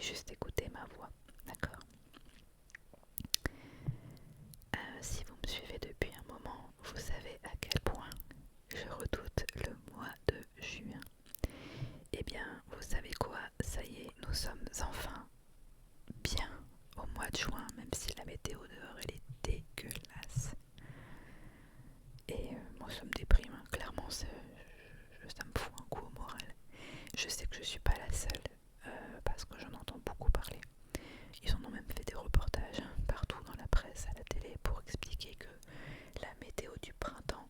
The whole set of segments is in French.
juste écouter ma voix, d'accord? Si vous me suivez depuis un moment, vous savez à quel point je redoute le mois de juin. Eh bien, vous savez quoi? Ça y est, nous sommes enfin bien au mois de juin, même si la météo dehors elle est dégueulasse. Et moi ça me déprime, hein. Clairement ça me fout un coup au moral. Je sais que je suis pas la seule, parce que j'en entends beaucoup parler. Ils en ont même fait des reportages partout dans la presse, à la télé, pour expliquer que la météo du printemps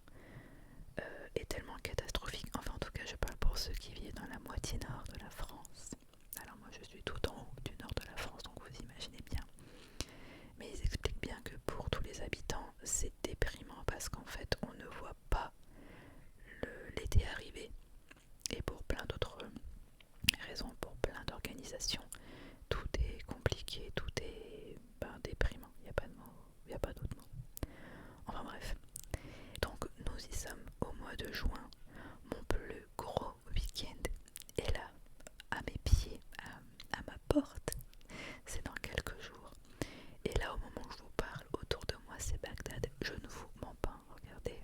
est tellement catastrophique. Enfin, en tout cas, je parle pour ceux qui vivent dans la moitié nord de la France. Alors moi, je suis tout en haut du nord de la France, donc vous imaginez bien. Mais ils expliquent bien que pour tous les habitants, c'est déprimant parce qu'en fait, on ne voit pas l'été arriver. Et pour plein d'autres raisons, pour plein d'organisations, tout est compliqué, tout est déprimant. Il n'y a pas de mots, il n'y a pas d'autre mot. Enfin bref. Donc nous y sommes au mois de juin. Mon plus gros week-end est là, à mes pieds, à ma porte. C'est dans quelques jours. Et là, au moment où je vous parle, autour de moi, c'est Bagdad. Je ne vous mens pas, regardez.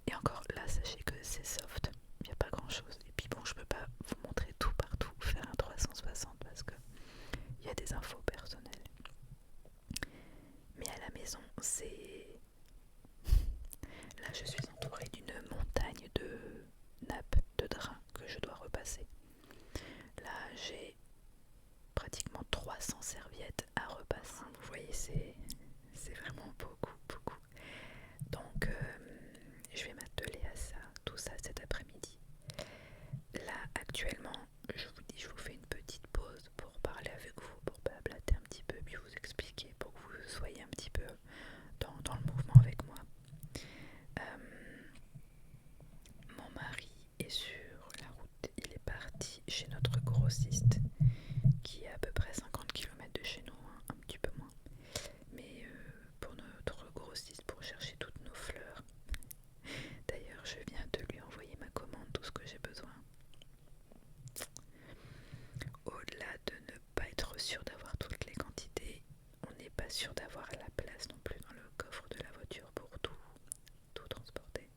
Et encore, là, sachez que c'est soft. Il n'y a pas grand-chose. Et puis bon, je peux pas vous montrer tout partout, faire un 360 parce que il y a des infos personnelles. Mais à la maison, c'est... Là, je suis entourée d'une montagne de nappes de draps que je dois repasser. Là, j'ai pratiquement 300 serviettes à repasser. Vous voyez, c'est vraiment beaucoup, beaucoup. Donc, je vais m'atteler à ça, tout ça cet après-midi. Là, actuellement, je vous dis, je vous fais une petite pause pour parler avec vous, pour blablater un petit peu, puis vous expliquer, pour que vous soyez un petit peu dans le mouvement avec moi. Mon mari est sur la route, il est parti chez notre grossiste qui est à peu près 50 km de chez nous, hein, un petit peu moins. Mais pour notre grossiste, pour chercher toutes nos fleurs. D'ailleurs, je viens de lui envoyer ma commande, tout ce que j'ai besoin. Au-delà de ne pas être sûr d'avoir toutes les quantités, on n'est pas sûr d'avoir la place non plus dans le coffre de la voiture pour tout transporter.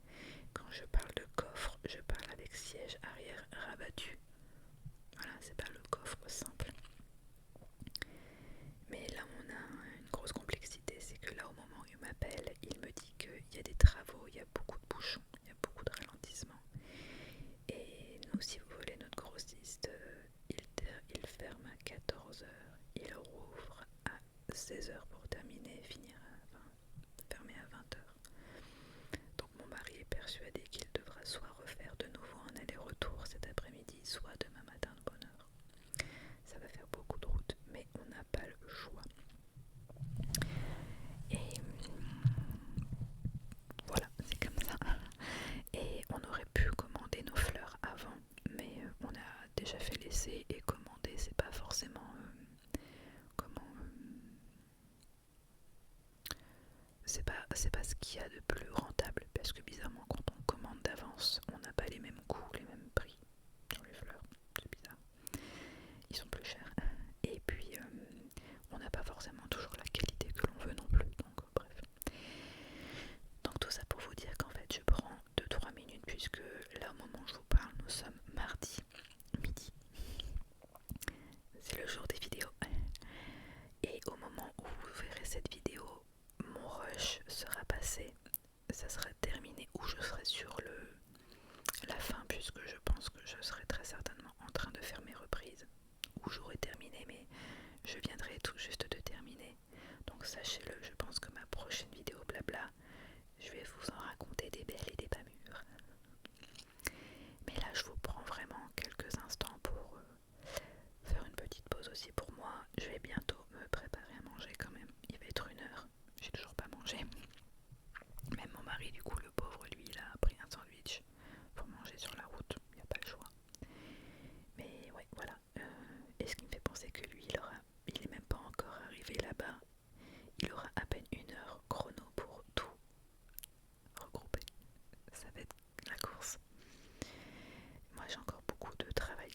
Quand je parle de coffre, je parle avec siège arrière rabattu. Voilà, c'est pas le coffre simple. Mais là on a une grosse complexité, c'est que là au moment où il m'appelle, il me dit qu'il y a des travaux, il y a beaucoup de bouchons, il y a beaucoup de ralentissements. Et nous, si vous voulez, notre grossiste, il ferme à 14 heures, il rouvre à 16 heures pour terminer, finir à 20, fermer à 20 heures. Donc mon mari est persuadé qu'il devra soit refaire de nouveau un aller-retour cet après-midi, soit demain matin de bonne heure. Ça va faire beaucoup de route, mais on n'a pas le choix. Et voilà, c'est comme ça. Et on aurait pu commander nos fleurs avant, mais on a déjà fait l'essai et commander, c'est pas forcément c'est pas ce qu'il y a de plus rentable, parce que bizarrement quand on commande d'avance, on n'a pas les mêmes coûts, les mêmes prix sur les fleurs. C'est bizarre. Ils sont plus chers. Et puis on n'a pas forcément toujours la qualité que l'on veut non plus. Donc bref. Donc tout ça pour vous dire qu'en fait je prends 2-3 minutes, puisque là au moment où je vous parle, nous sommes mardi midi. C'est le jour des vidéos. Et au moment où vous verrez cette vidéo, mon rush sera passé. Ça sera terminé, ou je serai sur la fin, puisque je pense que je serai très certainement en train de faire mes reprises. Ou j'aurai terminé, mais je viendrai tout juste de terminer. Donc sachez-le, je pense que ma prochaine vidéo blabla, je vais vous en raconter des belles et des pas mûres. Mais là je vous prends vraiment quelques instants pour faire une petite pause aussi pour moi. Je vais bientôt me préparer à manger quand même. Il va être 1 heure, j'ai toujours pas mangé. Même mon mari, du coup, le pauvre, lui, il a pris un sandwich pour manger sur la route. Il n'y a pas le choix. Mais ouais, voilà. Et ce qui me fait penser que lui, il est même pas encore arrivé là-bas. Il aura à peine 1 heure chrono pour tout regrouper. Ça va être la course. Moi, j'ai encore beaucoup de travail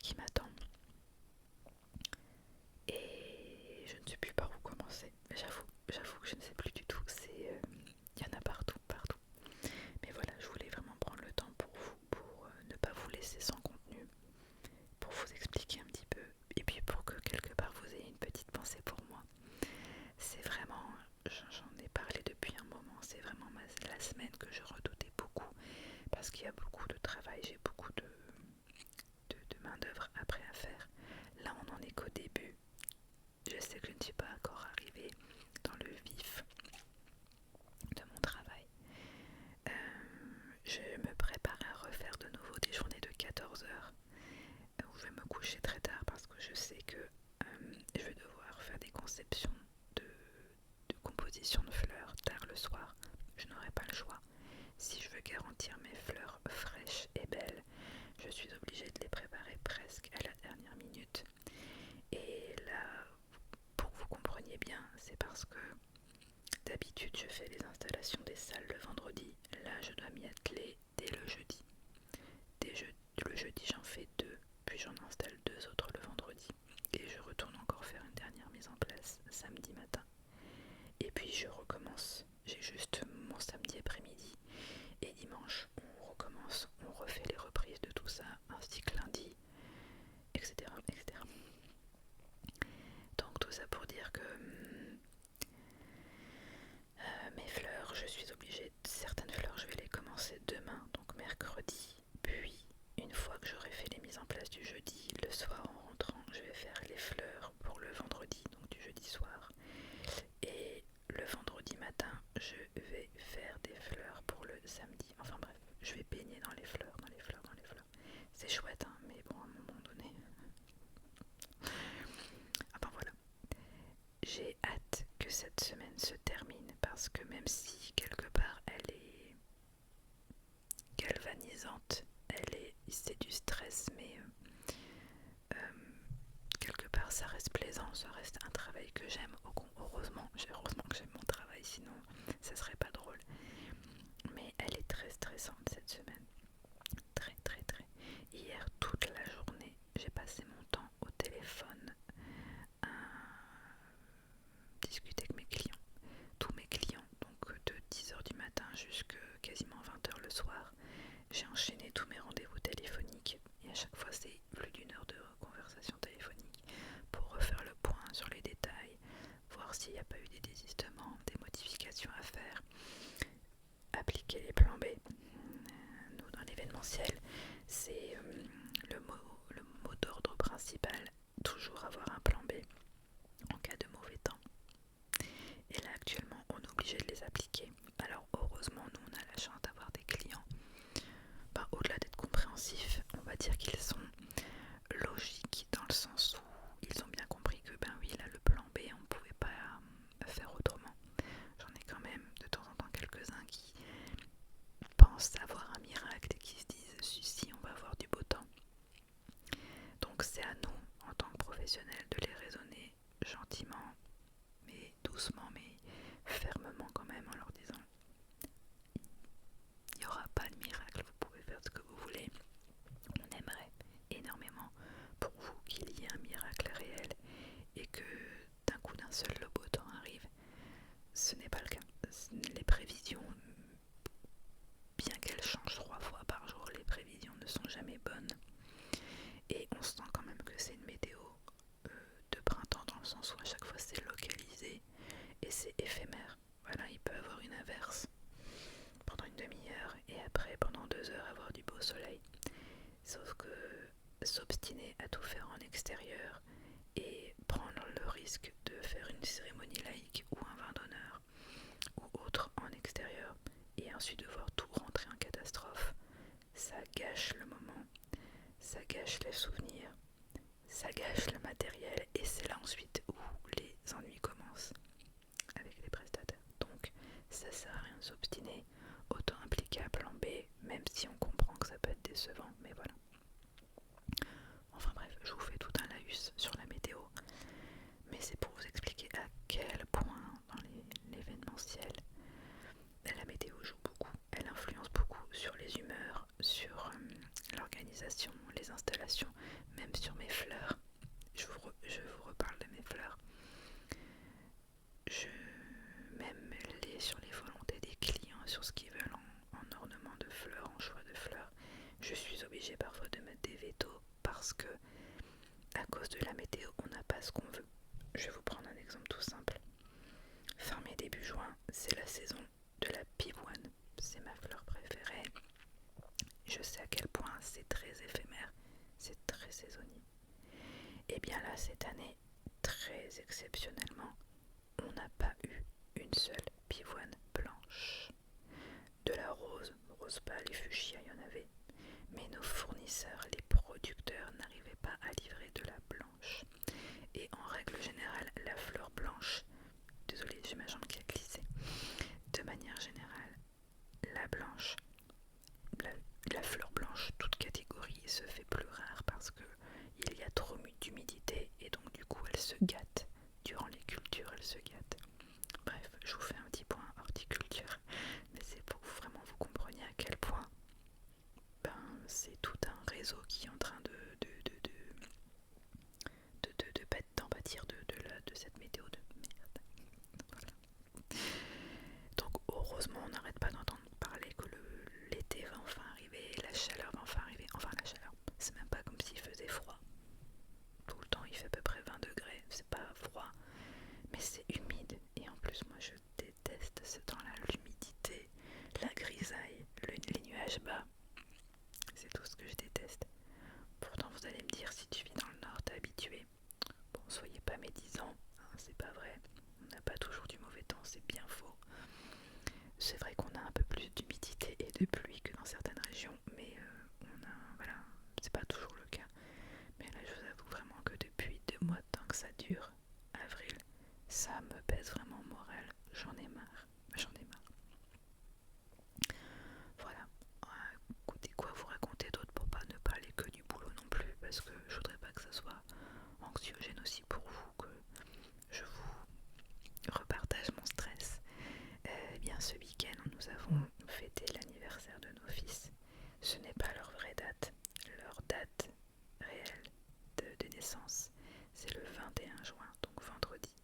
garantir mes fleurs fraîches et belles, je suis obligée de les préparer presque à la dernière minute. Et là, pour que vous compreniez bien, c'est parce que d'habitude je fais les installations des salles le vendredi. Là, je dois m'y atteler dès le jeudi. Le jeudi, j'en fais 2, puis j'en installe 2 autres le vendredi. Et je retourne encore faire une dernière mise en place samedi matin. Et puis je recommence. J'ai juste mon samedi après-midi. Et dimanche, on recommence, on refait les reprises de tout ça, ainsi que lundi, etc. etc. Donc tout ça pour dire que mes fleurs, je suis obligée, certaines fleurs, je vais les commencer demain, donc mercredi. Puis, une fois que j'aurai fait les mises en place du jeudi, le soir en rentrant, je vais faire les fleurs pour le vendredi, donc du jeudi soir. Et le vendredi matin, je vais faire des fleurs pour le samedi. Enfin bref, je vais baigner dans les fleurs, dans les fleurs, dans les fleurs. C'est chouette, hein, mais bon, à un moment donné... Enfin voilà. J'ai hâte que cette semaine se termine parce que même si quelque part elle est galvanisante, c'est du stress, mais quelque part ça reste plaisant, ça reste un travail que j'aime. Heureusement que j'aime mon travail, sinon ça serait pas drôle. Mais elle est très stressante cette semaine, très très très. Hier toute la journée, j'ai passé mon temps au téléphone à discuter avec mes clients. Tous mes clients, donc de 10h du matin jusqu'à quasiment 20h le soir. J'ai enchaîné tous mes rendez-vous téléphoniques et à chaque fois c'est plus d'1 heure de conversation téléphonique pour refaire le point sur les détails, voir s'il n'y a pas eu des désistements, des modifications à faire, appliquer les plans B. Nous dans l'événementiel, c'est le mot d'ordre principal, toujours avoir un plan B en cas de mauvais temps. Et là actuellement on est obligé de les appliquer. Alors heureusement nous on a la chance d'avoir des clients, au-delà d'être compréhensifs, on va dire qu'ils sont logiques dans le sens où ils ont bien compris que ben oui là le plan B on ne pouvait pas faire autrement. J'en ai quand même de temps en temps quelques-uns qui pensent avoir un miracle et qui se disent si on va avoir du beau temps. Donc c'est à nous en tant que professionnels de les raisonner gentiment mais doucement mais fermement quand même en leur disant il n'y aura pas de miracle, vous pouvez faire ce que vous voulez. On aimerait énormément pour vous qu'il y ait un miracle réel et que d'un coup d'un seul le beau temps arrive. Ce n'est pas le cas. Les prévisions, bien qu'elles changent 3 fois par jour, les prévisions ne sont jamais bonnes. Et on sent quand même que c'est une météo de printemps dans le sens où à chaque fois c'est localisé et c'est éphémère. Voilà, il peut y avoir une averse pendant une demi-heure et après pendant 2 heures avoir du beau soleil. Sauf que s'obstiner à tout faire en extérieur et prendre le risque de faire une cérémonie laïque ou un vin d'honneur ou autre en extérieur et ensuite devoir tout rentrer en catastrophe, ça gâche le moment, ça gâche les souvenirs, ça gâche le matériel et c'est là ensuite où les ennuis commencent avec les prestataires. Donc ça sert à rien de s'obstiner, autant impliquer un plan B, même si on comprend que ça peut être décevant, mais voilà. Enfin bref, je vous fais tout un laïus sur la météo, mais c'est pour vous expliquer à quel point dans l'événementiel, la météo joue beaucoup, elle influence beaucoup sur les humeurs, sur l'organisation, les installations, même sur mes fleurs. Je vous reparle de mes fleurs. Même sur les volontés des clients, sur ce qu'ils veulent en ornement de fleurs, en choix de fleurs, je suis obligée parfois de mettre des vétos parce que à cause de la météo, on n'a pas ce qu'on veut. Je vais vous prendre un exemple tout simple. Fin mai, début juin, c'est la saison de la pivoine. C'est ma fleur préférée. Je sais à quel point c'est très éphémère, c'est très saisonnier. Et bien là, cette année, très exceptionnellement, on n'a pas eu une seule pivoine blanche. De la rose pâle et fuchsia, il y en avait. Mais nos fournisseurs, les producteurs, n'arrivaient pas à livrer de la blanche. Et en règle générale, la fleur blanche, désolée, j'ai ma jambe qui a glissé. De manière générale, la blanche, se gâte. Durant les cultures, elles se gâtent. Bref, je vous fais un petit point horticulture, mais c'est pour que vraiment vous compreniez à quel point c'est tout un réseau qui est en train d'en pâtir de cette météo de merde. Voilà. Donc heureusement on n'arrête pas d'entendre parler que l'été va enfin arriver, la chaleur va enfin arriver. Enfin la chaleur, c'est même pas comme s'il faisait froid. Tout le temps il fait à peu près 20 degrés, c'est pas froid, mais c'est humide. Et en plus moi je déteste ce temps-là, l'humidité, la grisaille, les nuages bas. C'est tout ce que je déteste. Pourtant vous allez me dire, si tu vis dans le nord, t'es habitué. Bon, soyez pas médisants, hein, c'est pas vrai. On n'a pas toujours du mauvais temps, c'est bien faux. C'est vrai qu'on a un peu plus d'humidité et de pluie que dans certaines régions, mais voilà, c'est pas toujours le cas. Mais là, je vous avoue vraiment que depuis 2 mois de temps que ça dure, avril, ça me pèse vraiment au moral. J'en ai marre, Voilà. Écoutez, quoi vous raconter d'autre pour pas ne parler que du boulot non plus, parce que je voudrais pas que ça soit anxiogène aussi pour vous, que je vous repartage mon stress. Eh bien, ce week-end, nous avons fêté l'anniversaire de nos fils. Ce n'est pas leur vraie date, leur date réelle de naissance, c'est le 21 juin, donc vendredi.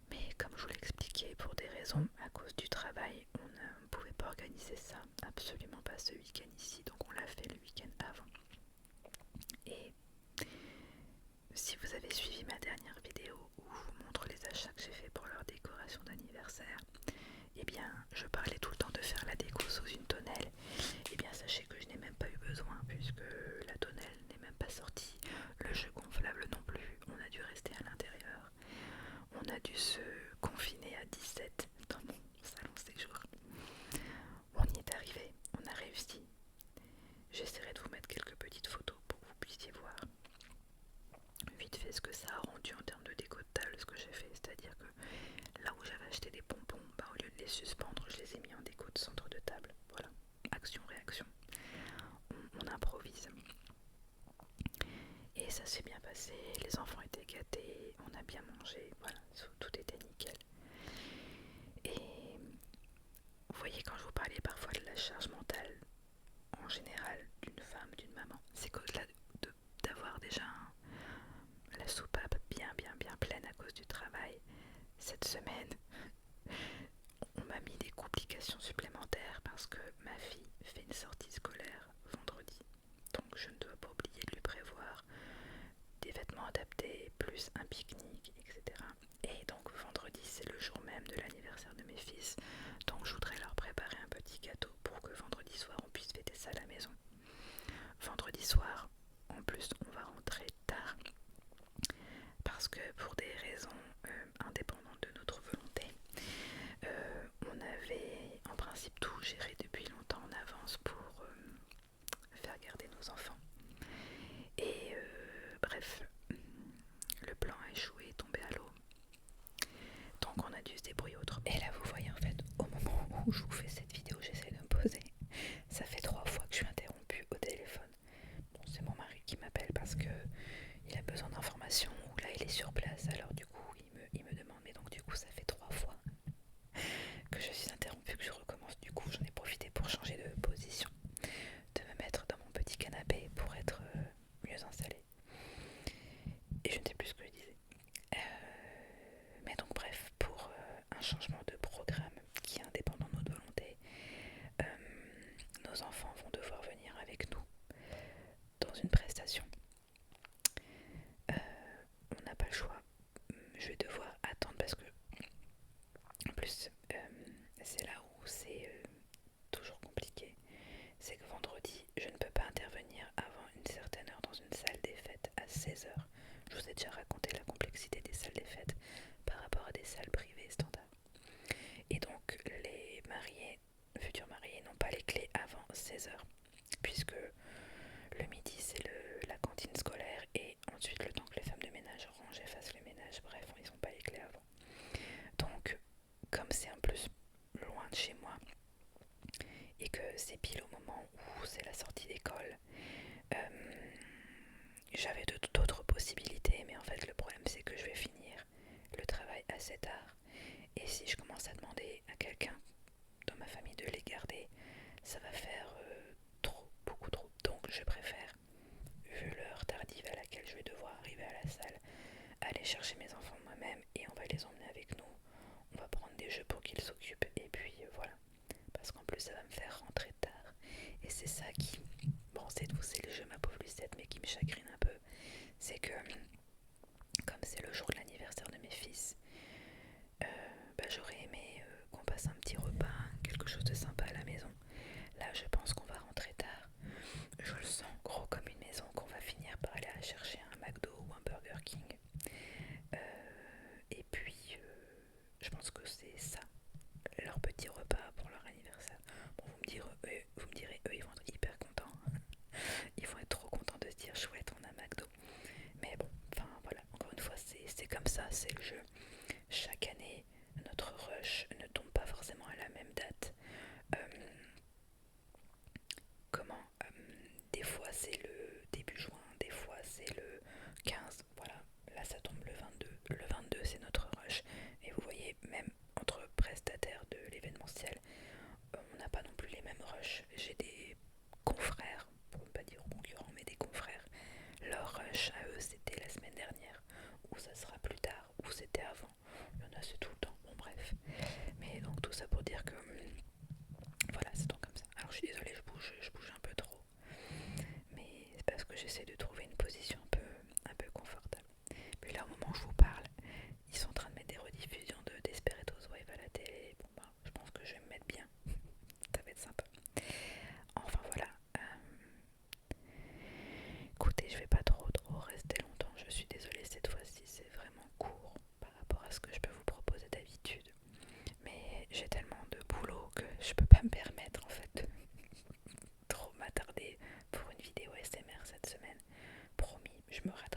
Mais comme je vous l'ai expliqué, pour des raisons à cause du travail, on ne pouvait pas organiser ça, absolument pas ce week-end ici, donc on l'a fait le week-end avant. Et si vous avez suivi ma dernière vidéo où je vous montre les achats que j'ai fait pour leur décoration d'anniversaire, eh bien je parlais tout le temps de faire la déco sous une tonnelle. Eh bien sachez que je n'ai même pas eu besoin, puisque la tonnelle n'est même pas sortie, le jeu gonflable non plus, on a dû rester à l'intérieur. On a dû se confiner à 17 dans mon salon séjour. On y est arrivé, on a réussi. J'essaierai de vous mettre quelques petites photos pour que vous puissiez voir vite fait ce que ça a rendu en termes de déco de table, ce que j'ai fait. C'est-à-dire que là où j'avais acheté des pompons, au lieu de les suspendre, je les ai mis en déco de centre de table. Voilà, action-réaction. On improvise. Et ça s'est bien passé, les enfants étaient gâtés, on a bien mangé, voilà, tout était nickel. Et vous voyez, quand je vous parlais parfois de la charge mentale en général d'une femme, d'une maman, c'est qu'au-delà d'avoir déjà la soupape bien pleine à cause du travail, cette semaine, on m'a mis des complications supplémentaires parce que ma fille fait une sortie scolaire vendredi. Donc je ne dois pas oublier de lui prévoir des vêtements adaptés, plus un pique-nique, etc. Et donc vendredi, c'est le jour même de l'anniversaire de mes fils. Donc je voudrais leur préparer un petit gâteau pour que vendredi soir on puisse fêter ça à la maison. Vendredi soir, en plus, on va rentrer tard parce que pour des raisons indépendantes de notre volonté, on avait en principe tout géré depuis longtemps en avance pour faire garder nos enfants. Et bref, le plan a échoué, tombé à l'eau. Donc on a dû se débrouiller autrement. Et là vous voyez en fait, au moment où je vous fais cette vidéo, j'essaie de me poser. Ça fait 3 fois que je suis interrompue au téléphone. Bon, c'est mon mari qui m'appelle parce que il a besoin d'informations, ou là il est sur place, alors du coup il me demande. Mais donc du coup ça fait 3 fois que je suis interrompue, que je recommence. Du coup j'en ai profité pour changer de position, de me mettre dans mon petit canapé pour être mieux installée. Et je ne sais plus ce que je disais. Mais donc bref, pour un changement de programme qui est indépendant de notre volonté, nos enfants vont devoir venir avec nous dans une prestation. On n'a pas le choix. Je vais devoir attendre parce que en plus c'est là où c'est toujours compliqué. C'est que vendredi, je ne peux pas intervenir avant une certaine heure dans une salle des fêtes à 16 h. Je vous ai déjà raconté la complexité des salles des fêtes par rapport à des salles privées standards. Et donc les mariés, futurs mariés, n'ont pas les clés avant 16 h, puisque le midi c'est la cantine scolaire et ensuite le temps que les femmes de ménage rangent et fassent le ménage, bref, ils n'ont pas les clés avant. Donc comme c'est en plus loin de chez moi et que c'est pile au moment où c'est la sortie d'école, j'avais d'autres possibilités, mais en fait le problème assez tard. Et si je commence à demander à quelqu'un dans ma famille de les garder, ça va faire trop, beaucoup trop. Donc je préfère, vu l'heure tardive à laquelle je vais devoir arriver à la salle, aller chercher mes enfants moi-même et on va les emmener avec nous. On va prendre des jeux pour qu'ils s'occupent et puis voilà. Parce qu'en plus ça va me faire rentrer tard. Et c'est ça qui, bon c'est tout, c'est le jeu ma pauvre Lucette, mais qui me chagrine un peu. C'est que comme c'est le jour de l'anniversaire de mes fils, j'aurais aimé qu'on passe un petit repas, quelque chose de sympa à la maison. Là je pense qu'on va rentrer tard. Je le sens gros comme une maison, qu'on va finir par aller chercher un McDo ou un Burger King. Et puis je pense que c'est ça, leur petit repas pour leur anniversaire. Bon, vous me direz, eux ils vont être hyper contents. Ils vont être trop contents de se dire chouette, on a McDo. Mais bon, enfin voilà, encore une fois, c'est comme ça, c'est le jeu. Chaque année, notre rush ne tombe pas forcément à la même date. Euh, des fois c'est le début juin, des fois c'est le 15, voilà. Là ça tombe le 22. Le 22 c'est notre rush. Et vous voyez, même entre prestataires de l'événementiel, on n'a pas non plus les mêmes rushs. J'ai des confrères, pour ne pas dire concurrents, mais des confrères. Leur rush à eux c'était la semaine dernière, ou ça sera plus tard, ou c'était avant. Il y en a c'est tout le temps, bon bref. Mais donc tout ça pour dire que voilà, c'est donc comme ça. Alors je suis désolée, je bouge un peu trop. Mais c'est parce que j'essaie de trouver une position un peu confortable. Puis là au moment où je vous parle, ils sont en train de mettre des rediffusions de Desperate Wife à la télé. Bon bah je pense que je vais me mettre bien. Ça va être sympa. Enfin voilà. Écoutez, je vais pas trop rester longtemps. Je suis désolée, cette fois-ci c'est vraiment court par rapport à ce que je peux vous proposer d'habitude. Mais j'ai tellement de boulot que je peux pas me permettre en fait de trop m'attarder pour une vidéo SMR cette semaine. Promis, je me rattrape.